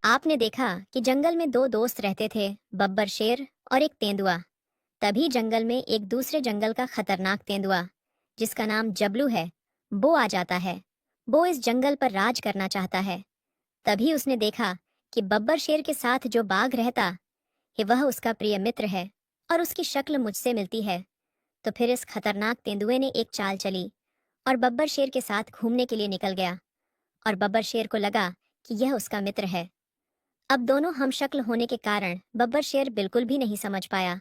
आपने देखा कि जंगल में दो दोस्त रहते थे, बब्बर शेर और एक तेंदुआ। तभी जंगल में एक दूसरे जंगल का खतरनाक तेंदुआ, जिसका नाम जबलू है, वो आ जाता है। वो इस जंगल पर राज करना चाहता है। तभी उसने देखा कि बब्बर शेर के साथ जो बाघ रहता है वह उसका प्रिय मित्र है और उसकी शक्ल मुझसे मिलती है। तो फिर इस खतरनाक तेंदुए ने एक चाल चली और बब्बर शेर के साथ घूमने के लिए निकल गया। और बब्बर शेर को लगा कि यह उसका मित्र है। अब दोनों हम शक्ल होने के कारण बब्बर शेर बिल्कुल भी नहीं समझ पाया।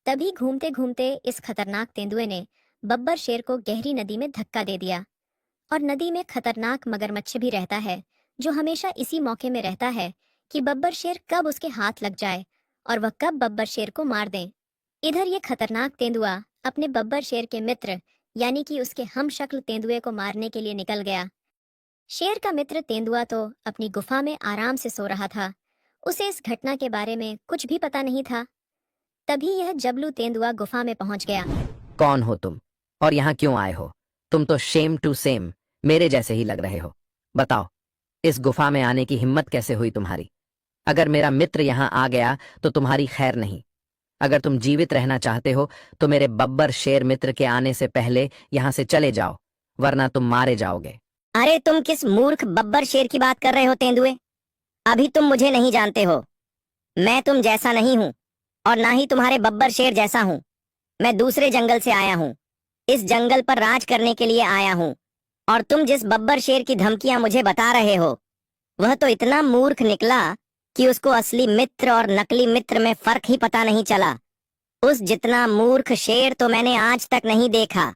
तभी घूमते घूमते इस खतरनाक तेंदुए ने बब्बर शेर को गहरी नदी में धक्का दे दिया। और नदी में खतरनाक मगरमच्छ भी रहता है, जो हमेशा इसी मौके में रहता है कि बब्बर शेर कब उसके हाथ लग जाए और वह कब बब्बर शेर को मार दे। इधर ये खतरनाक तेंदुआ अपने बब्बर शेर के मित्र यानी कि उसके हम शक्ल तेंदुए को मारने के लिए निकल गया। शेर का मित्र तेंदुआ तो अपनी गुफा में आराम से सो रहा था। उसे इस घटना के बारे में कुछ भी पता नहीं था। तभी यह जबलू तेंदुआ गुफा में पहुंच गया। कौन हो तुम और यहाँ क्यों आए हो? तुम तो शेम टू सेम मेरे जैसे ही लग रहे हो। बताओ, इस गुफा में आने की हिम्मत कैसे हुई तुम्हारी? अगर मेरा मित्र यहाँ आ गया तो तुम्हारी खैर नहीं। अगर तुम जीवित रहना चाहते हो तो मेरे बब्बर शेर मित्र के आने से पहले यहाँ से चले जाओ, वरना तुम मारे जाओगे। अरे तुम किस मूर्ख बब्बर शेर की बात कर रहे हो तेंदुए? अभी तुम मुझे नहीं जानते हो। मैं तुम जैसा नहीं हूँ और ना ही तुम्हारे बब्बर शेर जैसा हूँ। मैं दूसरे जंगल से आया हूँ। इस जंगल पर राज करने के लिए आया हूँ। और तुम जिस बब्बर शेर की धमकियां मुझे बता रहे हो, वह तो इतना मूर्ख निकला कि उसको असली मित्र और नकली मित्र में फर्क ही पता नहीं चला। उस जितना मूर्ख शेर तो मैंने आज तक नहीं देखा।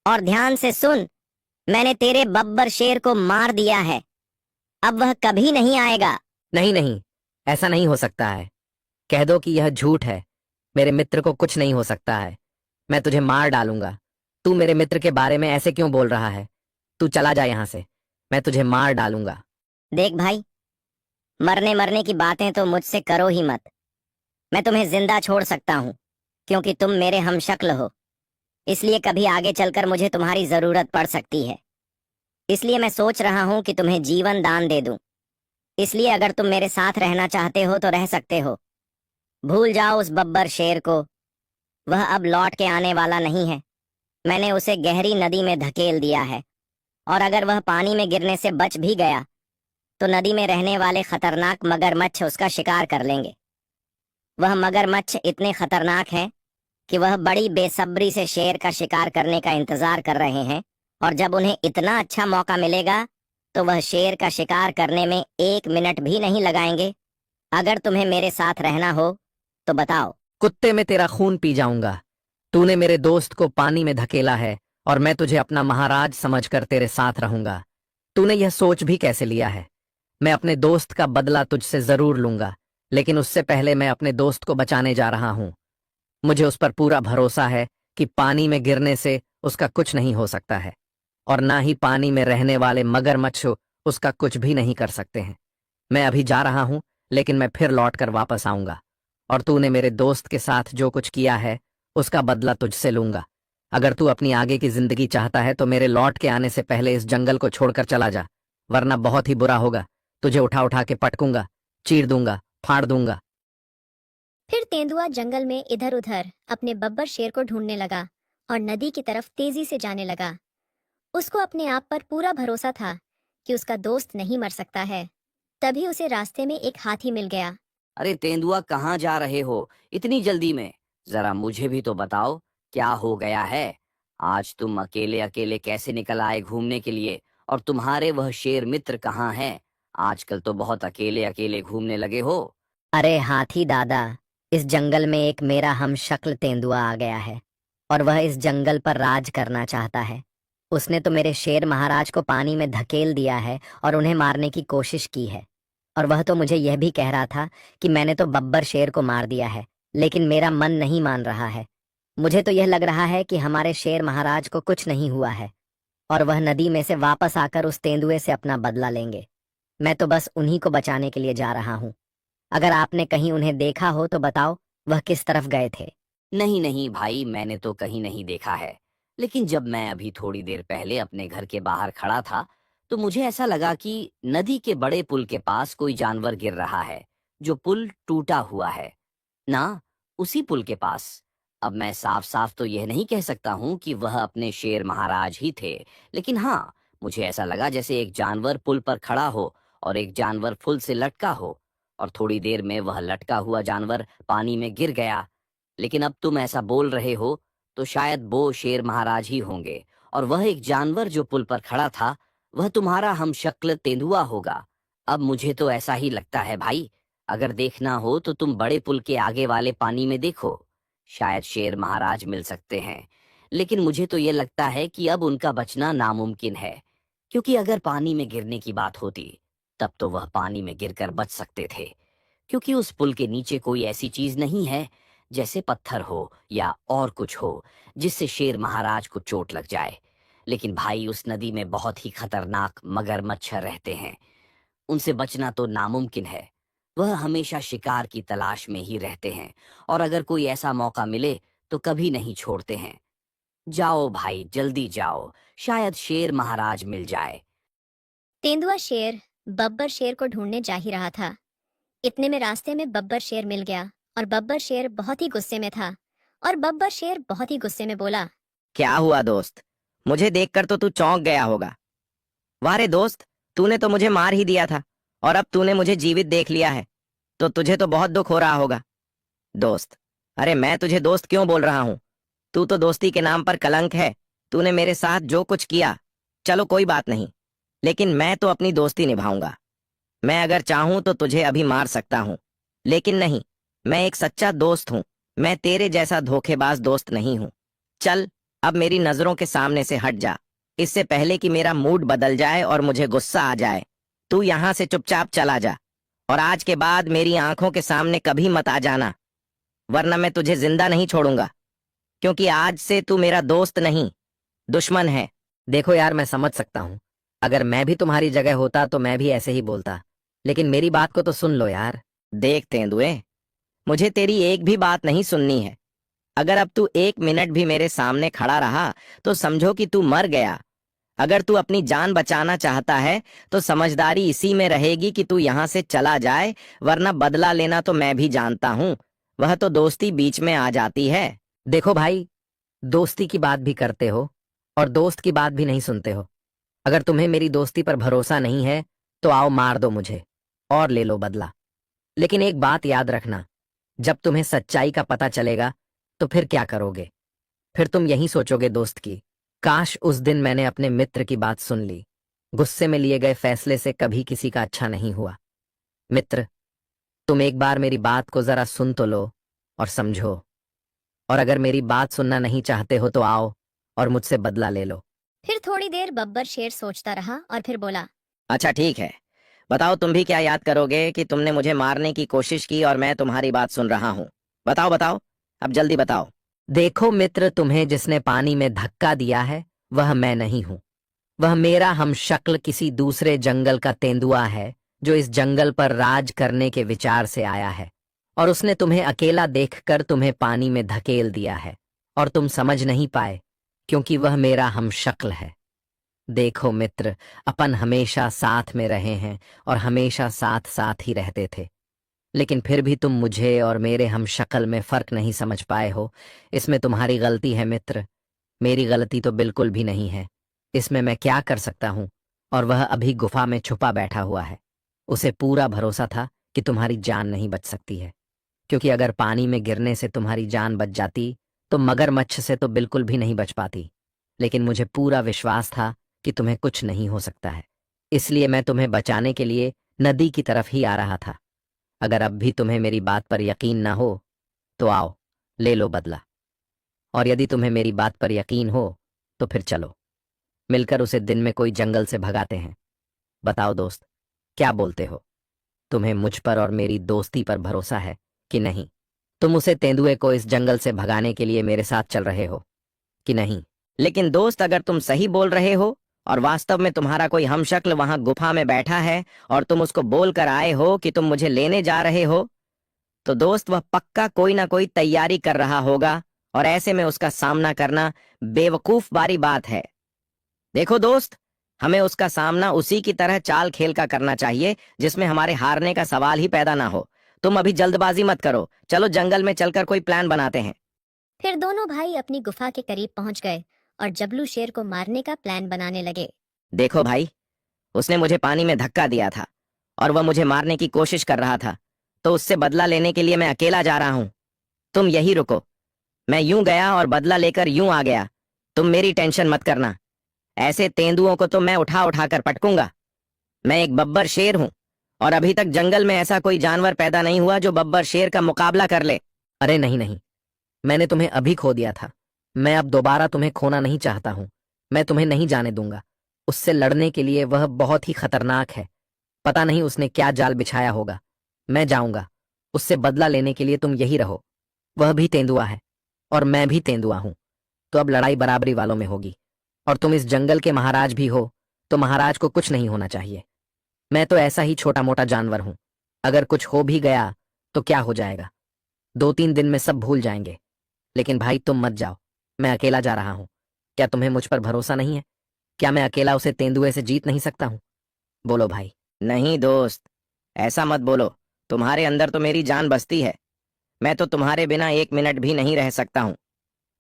और ध्यान से सुन, मैंने तेरे बब्बर शेर को मार दिया है। अब वह कभी नहीं आएगा। नहीं नहीं, ऐसा नहीं हो सकता है। कह दो कि यह झूठ है। मेरे मित्र को कुछ नहीं हो सकता है। मैं तुझे मार डालूंगा। तू मेरे मित्र के बारे में ऐसे क्यों बोल रहा है? तू चला जा यहाँ से, मैं तुझे मार डालूंगा। देख भाई, मरने मरने की बातें तो मुझसे करो ही मत। मैं तुम्हें जिंदा छोड़ सकता हूँ, क्योंकि तुम मेरे हमशक्ल हो। इसलिए कभी आगे चलकर मुझे तुम्हारी जरूरत पड़ सकती है। इसलिए मैं सोच रहा हूँ कि तुम्हें जीवन दान दे दूं। इसलिए अगर तुम मेरे साथ रहना चाहते हो तो रह सकते हो। भूल जाओ उस बब्बर शेर को। वह अब लौट के आने वाला नहीं है। मैंने उसे गहरी नदी में धकेल दिया है। और अगर वह पानी में गिरने से बच भी गया तो नदी में रहने वाले खतरनाक मगरमच्छ उसका शिकार कर लेंगे। वह मगरमच्छ इतने खतरनाक हैं कि वह बड़ी बेसब्री से शेर का शिकार करने का इंतजार कर रहे हैं। और जब उन्हें इतना अच्छा मौका मिलेगा तो वह शेर का शिकार करने में 1 मिनट भी नहीं लगाएंगे। अगर तुम्हें मेरे साथ रहना हो तो बताओ। कुत्ते में तेरा खून पी जाऊंगा। तूने मेरे दोस्त को पानी में धकेला है और मैं तुझे अपना महाराज समझकर तेरे साथ रहूंगा। तूने यह सोच भी कैसे लिया है? मैं अपने दोस्त का बदला तुझसे जरूर लूंगा, लेकिन उससे पहले मैं अपने दोस्त को बचाने जा रहा हूं। मुझे उस पर पूरा भरोसा है कि पानी में गिरने से उसका कुछ नहीं हो सकता है, और ना ही पानी में रहने वाले मगरमच्छ उसका कुछ भी नहीं कर सकते हैं। मैं अभी जा रहा हूं, लेकिन मैं फिर लौट कर वापस आऊंगा, और तूने मेरे दोस्त के साथ जो कुछ किया है उसका बदला तुझसे लूंगा। अगर तू अपनी आगे की जिंदगी चाहता है तो मेरे लौट के आने से पहले इस जंगल को छोड़कर चला जा, वरना बहुत ही बुरा होगा। तुझे उठा उठा के पटकूंगा, चीर दूंगा, फाड़ दूंगा। फिर तेंदुआ जंगल में इधर उधर अपने बब्बर शेर को ढूंढने लगा और नदी की तरफ तेजी से जाने लगा। उसको अपने आप पर पूरा भरोसा था कि उसका दोस्त नहीं मर सकता है। तभी उसे रास्ते में एक हाथी मिल गया। अरे तेंदुआ, कहाँ जा रहे हो इतनी जल्दी में? जरा मुझे भी तो बताओ, क्या हो गया है? आज तुम अकेले अकेले कैसे निकल आए घूमने के लिए? और तुम्हारे वह शेर मित्र कहाँ हैं? आजकल तो बहुत अकेले अकेले घूमने लगे हो। अरे हाथी दादा, इस जंगल में एक मेरा हमशक्ल तेंदुआ आ गया है और वह इस जंगल पर राज करना चाहता है। उसने तो मेरे शेर महाराज को पानी में धकेल दिया है और उन्हें मारने की कोशिश की है। और वह तो मुझे यह भी कह रहा था कि मैंने तो बब्बर शेर को मार दिया है, लेकिन मेरा मन नहीं मान रहा है। मुझे तो यह लग रहा है कि हमारे शेर महाराज को कुछ नहीं हुआ है और वह नदी में से वापस आकर उस तेंदुए से अपना बदला लेंगे। मैं तो बस उन्हीं को बचाने के लिए जा रहा हूँ। अगर आपने कहीं उन्हें देखा हो तो बताओ, वह किस तरफ गए थे? नहीं नहीं भाई, मैंने तो कहीं नहीं देखा है। लेकिन जब मैं अभी थोड़ी देर पहले अपने घर के बाहर खड़ा था तो मुझे ऐसा लगा कि नदी के बड़े पुल के पास कोई जानवर गिर रहा है, जो पुल टूटा हुआ है ना, उसी पुल के पास। अब मैं साफ साफ तो यह नहीं कह सकता हूं कि वह अपने शेर महाराज ही थे, लेकिन हाँ, मुझे ऐसा लगा जैसे एक जानवर पुल पर खड़ा हो और एक जानवर पुल से लटका हो, और थोड़ी देर में वह लटका हुआ जानवर पानी में गिर गया। लेकिन अब तुम ऐसा बोल रहे हो तो शायद वो शेर महाराज ही होंगे, और वह एक जानवर जो पुल पर खड़ा था वह तुम्हारा हमशक्ल तेंदुआ होगा। अब मुझे तो ऐसा ही लगता है भाई। अगर देखना हो तो तुम बड़े पुल के आगे वाले पानी में देखो, शायद शेर महाराज मिल सकते हैं। लेकिन मुझे तो ये लगता है कि अब उनका बचना नामुमकिन है, क्योंकि अगर पानी में गिरने की बात होती तब तो वह पानी में गिरकर बच सकते थे, क्योंकि उस पुल के नीचे कोई ऐसी चीज नहीं है, जैसे पत्थर हो या और कुछ हो, जिससे शेर महाराज को चोट लग जाए। लेकिन भाई, उस नदी में बहुत ही खतरनाक मगरमच्छ रहते हैं, उनसे बचना तो नामुमकिन है। वह हमेशा शिकार की तलाश में ही रहते हैं, और अगर कोई ऐसा मौका मिले तो कभी नहीं छोड़ते हैं। जाओ भाई, जल्दी जाओ, शायद शेर महाराज मिल जाए। तेंदुआ शेर बब्बर शेर को ढूंढने जा ही रहा था। इतने में रास्ते में बब्बर शेर मिल गया, और बब्बर शेर बहुत ही गुस्से में था। और बब्बर शेर बहुत ही गुस्से में बोला, क्या हुआ दोस्त? मुझे देखकर तो तू चौंक गया होगा। वाह रे दोस्त, तूने तो मुझे मार ही दिया था और अब तूने मुझे जीवित देख लिया है, तो तुझे तो बहुत दुख हो रहा होगा। दोस्त, अरे मैं तुझे दोस्त क्यों बोल रहा हूं? तू तो दोस्ती के नाम पर कलंक है। तूने मेरे साथ जो कुछ किया, चलो कोई बात नहीं, लेकिन मैं तो अपनी दोस्ती निभाऊंगा। मैं अगर चाहूं तो तुझे अभी मार सकता हूं, लेकिन नहीं, मैं एक सच्चा दोस्त हूं। मैं तेरे जैसा धोखेबाज दोस्त नहीं हूं। चल, अब मेरी नजरों के सामने से हट जा, इससे पहले कि मेरा मूड बदल जाए और मुझे गुस्सा आ जाए। तू यहां से चुपचाप चला जा, और आज के बाद मेरी आंखों के सामने कभी मत आ जाना, वरना मैं तुझे जिंदा नहीं छोड़ूंगा, क्योंकि आज से तू मेरा दोस्त नहीं, दुश्मन है। देखो यार, मैं समझ सकता हूं, अगर मैं भी तुम्हारी जगह होता तो मैं भी ऐसे ही बोलता, लेकिन मेरी बात को तो सुन लो यार। देख तेंदुए, मुझे तेरी एक भी बात नहीं सुननी है। अगर अब तू एक मिनट भी मेरे सामने खड़ा रहा तो समझो कि तू मर गया। अगर तू अपनी जान बचाना चाहता है तो समझदारी इसी में रहेगी कि तू यहां से चला जाए, वरना बदला लेना तो मैं भी जानता हूं, वह तो दोस्ती बीच में आ जाती है। देखो भाई, दोस्ती की बात भी करते हो और दोस्त की बात भी नहीं सुनते हो। अगर तुम्हें मेरी दोस्ती पर भरोसा नहीं है तो आओ मार दो मुझे और ले लो बदला। लेकिन एक बात याद रखना, जब तुम्हें सच्चाई का पता चलेगा तो फिर क्या करोगे? फिर तुम यही सोचोगे दोस्त की, काश उस दिन मैंने अपने मित्र की बात सुन ली। गुस्से में लिए गए फैसले से कभी किसी का अच्छा नहीं हुआ। मित्र, तुम एक बार मेरी बात को जरा सुन तो लो और समझो, और अगर मेरी बात सुनना नहीं चाहते हो तो आओ और मुझसे बदला ले लो। फिर थोड़ी देर बब्बर शेर सोचता रहा और फिर बोला, अच्छा ठीक है, बताओ तुम भी क्या याद करोगे कि तुमने मुझे मारने की कोशिश की और मैं तुम्हारी बात सुन रहा हूं। बताओ बताओ, अब जल्दी बताओ। देखो मित्र, तुम्हें जिसने पानी में धक्का दिया है वह मैं नहीं हूं। वह मेरा हमशक्ल किसी दूसरे जंगल का तेंदुआ है, जो इस जंगल पर राज करने के विचार से आया है, और उसने तुम्हें अकेला देखकर तुम्हें पानी में धकेल दिया है, और तुम समझ नहीं पाए क्योंकि वह मेरा हमशक्ल है। देखो मित्र, अपन हमेशा साथ में रहे हैं और हमेशा साथ साथ ही रहते थे, लेकिन फिर भी तुम मुझे और मेरे हमशक्ल में फर्क नहीं समझ पाए हो। इसमें तुम्हारी गलती है मित्र, मेरी गलती तो बिल्कुल भी नहीं है। इसमें मैं क्या कर सकता हूं? और वह अभी गुफा में छुपा बैठा हुआ है। उसे पूरा भरोसा था कि तुम्हारी जान नहीं बच सकती है, क्योंकि अगर पानी में गिरने से तुम्हारी जान बच जाती तो मगरमच्छ से तो बिल्कुल भी नहीं बच पाती। लेकिन मुझे पूरा विश्वास था कि तुम्हें कुछ नहीं हो सकता है, इसलिए मैं तुम्हें बचाने के लिए नदी की तरफ ही आ रहा था। अगर अब भी तुम्हें मेरी बात पर यकीन ना हो तो आओ, ले लो बदला, और यदि तुम्हें मेरी बात पर यकीन हो तो फिर चलो मिलकर उसे दिन में कोई जंगल से भगाते हैं। बताओ दोस्त, क्या बोलते हो? तुम्हें मुझ पर और मेरी दोस्ती पर भरोसा है कि नहीं? तुम उसे तेंदुए को इस जंगल से भगाने के लिए मेरे साथ चल रहे हो कि नहीं? लेकिन दोस्त, अगर तुम सही बोल रहे हो और वास्तव में तुम्हारा कोई हमशक्ल वहां गुफा में बैठा है और तुम उसको बोल कर आए हो कि तुम मुझे लेने जा रहे हो, तो दोस्त वह पक्का कोई ना कोई तैयारी कर रहा होगा, और ऐसे में उसका सामना करना बेवकूफ बारी बात है। देखो दोस्त, हमें उसका सामना उसी की तरह चाल खेल का करना चाहिए जिसमें हमारे हारने का सवाल ही पैदा ना हो। तुम अभी जल्दबाजी मत करो, चलो जंगल में चलकर कोई प्लान बनाते हैं। फिर दोनों भाई अपनी गुफा के करीब पहुंच गए और जबलू शेर को मारने का प्लान बनाने लगे। देखो भाई, उसने मुझे पानी में धक्का दिया था और वह मुझे मारने की कोशिश कर रहा था, तो उससे बदला लेने के लिए मैं अकेला जा रहा हूं। तुम यही रुको, मैं यूं गया और बदला लेकर यूं आ गया। तुम मेरी टेंशन मत करना, ऐसे तेंदुओं को तो मैं उठा उठा कर पटकूंगा। मैं एक बब्बर शेर हूं और अभी तक जंगल में ऐसा कोई जानवर पैदा नहीं हुआ जो बब्बर शेर का मुकाबला कर ले। अरे नहीं नहीं, मैंने तुम्हें अभी खो दिया था। मैं अब दोबारा तुम्हें खोना नहीं चाहता हूं। मैं तुम्हें नहीं जाने दूंगा। उससे लड़ने के लिए वह बहुत ही खतरनाक है। पता नहीं उसने क्या जाल बिछाया होगा। मैं जाऊंगा, उससे बदला लेने के लिए तुम यही रहो। वह भी तेंदुआ है और मैं भी तेंदुआ हूं, तो अब लड़ाई बराबरी वालों में होगी। और तुम इस जंगल के महाराज भी हो, तो महाराज को कुछ नहीं होना चाहिए। मैं तो ऐसा ही छोटा मोटा जानवर हूं। अगर कुछ हो भी गया तो क्या हो जाएगा, 2-3 दिन में सब भूल जाएंगे। लेकिन भाई तुम मत जाओ, मैं अकेला जा रहा हूं। क्या तुम्हें मुझ पर भरोसा नहीं है? क्या मैं अकेला उसे तेंदुए से जीत नहीं सकता हूं? बोलो भाई। नहीं दोस्त, ऐसा मत बोलो। तुम्हारे अंदर तो मेरी जान बसती है। मैं तो तुम्हारे बिना 1 मिनट भी नहीं रह सकता हूं।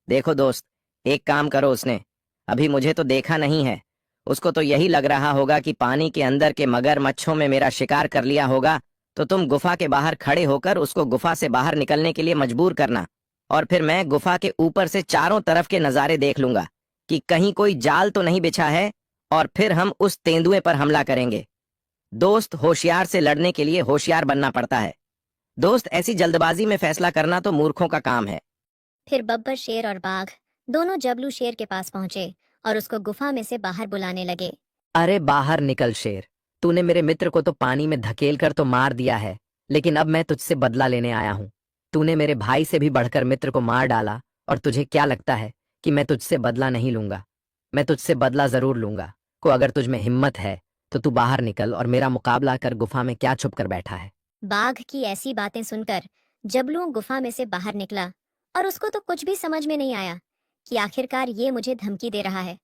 देखो दोस्त, एक काम करो, उसने अभी मुझे तो देखा नहीं है। उसको तो यही लग रहा होगा कि पानी के अंदर के मगरमच्छों में मेरा शिकार कर लिया होगा। तो तुम गुफा के बाहर खड़े होकर उसको गुफा से बाहर निकलने के लिए मजबूर करना, और फिर मैं गुफा के ऊपर से चारों तरफ के नज़ारे देख लूंगा कि कहीं कोई जाल तो नहीं बिछा है, और फिर हम उस तेंदुए पर हमला करेंगे। दोस्त, होशियार से लड़ने के लिए होशियार बनना पड़ता है। दोस्त, ऐसी जल्दबाजी में फैसला करना तो मूर्खों का काम है। फिर बब्बर शेर और बाघ दोनों जबलू शेर के पास पहुंचे और उसको गुफा में से बाहर बुलाने लगे। अरे बाहर निकल शेर। तूने मेरे मित्र को तो पानी में धकेल कर तो मार दिया है, लेकिन अब मैं तुझसे बदला लेने आया हूं। तूने मेरे भाई से भी बढ़कर मित्र को मार डाला, और तुझे क्या लगता है कि मैं तुझसे बदला नहीं लूंगा? मैं तुझसे बदला जरूर लूंगा। को अगर तुझ में हिम्मत है तो तू बाहर निकल और मेरा मुकाबला कर। गुफा में क्या छुप कर बैठा है? बाघ की ऐसी बातें सुनकर जबलू गुफा में से बाहर निकला और उसको तो कुछ भी समझ में नहीं आया कि आखिरकार ये मुझे धमकी दे रहा है।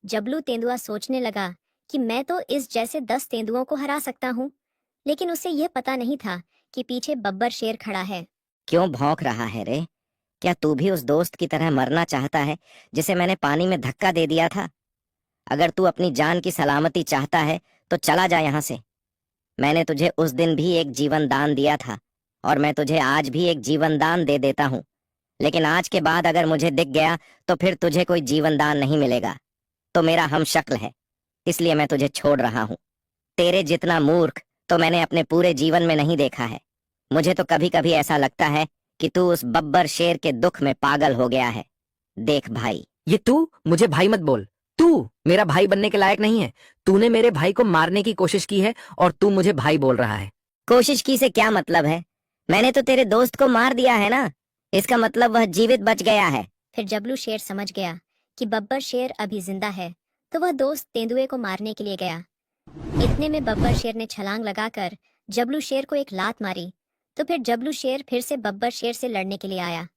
जबलू तेंदुआ सोचने लगा कि मैं तो इस जैसे 10 तेंदुओं को हरा सकता हूँ, लेकिन उसे यह पता नहीं था कि पीछे बब्बर शेर खड़ा है। क्यों भौंक रहा है रे? क्या तू भी उस दोस्त की तरह मरना चाहता है जिसे मैंने पानी में धक्का दे दिया था? अगर तू अपनी जान की सलामती चाहता है तो चला जा यहाँ से। मैंने तुझे उस दिन भी एक जीवन दान दिया था, और मैं तुझे आज भी एक जीवन दान दे देता हूँ। लेकिन आज के बाद अगर मुझे दिख गया तो फिर तुझे कोई जीवन दान नहीं मिलेगा। तो मेरा हम शक्ल है, इसलिए मैं तुझे छोड़ रहा हूँ। तेरे जितना मूर्ख तो मैंने अपने पूरे जीवन में नहीं देखा है। मुझे तो कभी कभी ऐसा लगता है कि तू उस बब्बर शेर के दुख में पागल हो गया है। देख भाई। ये तू मुझे भाई मत बोल। तू मेरा भाई बनने के लायक नहीं है। तूने मेरे भाई को मारने की कोशिश की है और तू मुझे भाई बोल रहा है। कोशिश की से क्या मतलब है? मैंने तो तेरे दोस्त को मार दिया है ना, इसका मतलब वह जीवित बच गया है। फिर जबलू शेर समझ गया कि बब्बर शेर अभी जिंदा है, तो वह दोस्त तेंदुए को मारने के लिए गया। इतने में बब्बर शेर ने छलांग लगाकर जबलू शेर को एक लात मारी। तो फिर जबलू शेर फिर से बब्बर शेर से लड़ने के लिए आया,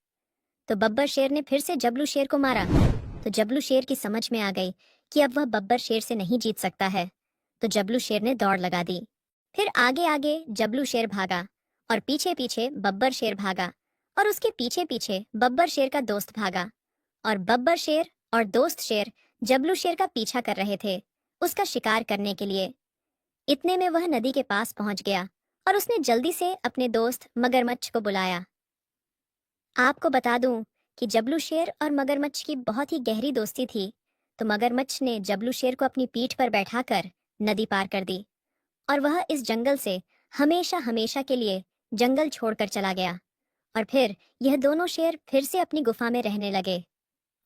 तो बब्बर शेर ने फिर से जबलू शेर को मारा। तो जबलू शेर की समझ में आ गई कि अब वह बब्बर शेर से नहीं जीत सकता है, तो जबलू शेर ने दौड़ लगा दी। फिर आगे आगे जबलू शेर भागा और पीछे पीछे बब्बर शेर भागा, और उसके पीछे पीछे बब्बर शेर का दोस्त भागा, और बब्बर शेर और दोस्त शेर जबलू शेर का पीछा कर रहे थे उसका शिकार करने के लिए। इतने में वह नदी के पास पहुंच गया और उसने जल्दी से अपने दोस्त मगरमच्छ को बुलाया। आपको बता दूं कि जबलू शेर और मगरमच्छ की बहुत ही गहरी दोस्ती थी, तो मगरमच्छ ने जबलू शेर को अपनी पीठ पर बैठाकर नदी पार कर दी, और वह इस जंगल से हमेशा हमेशा के लिए जंगल छोड़कर चला गया। और फिर यह दोनों शेर फिर से अपनी गुफा में रहने लगे,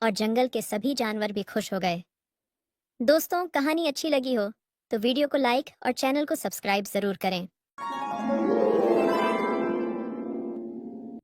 और जंगल के सभी जानवर भी खुश हो गए। दोस्तों, कहानी अच्छी लगी हो तो वीडियो को लाइक और चैनल को सब्सक्राइब जरूर करें।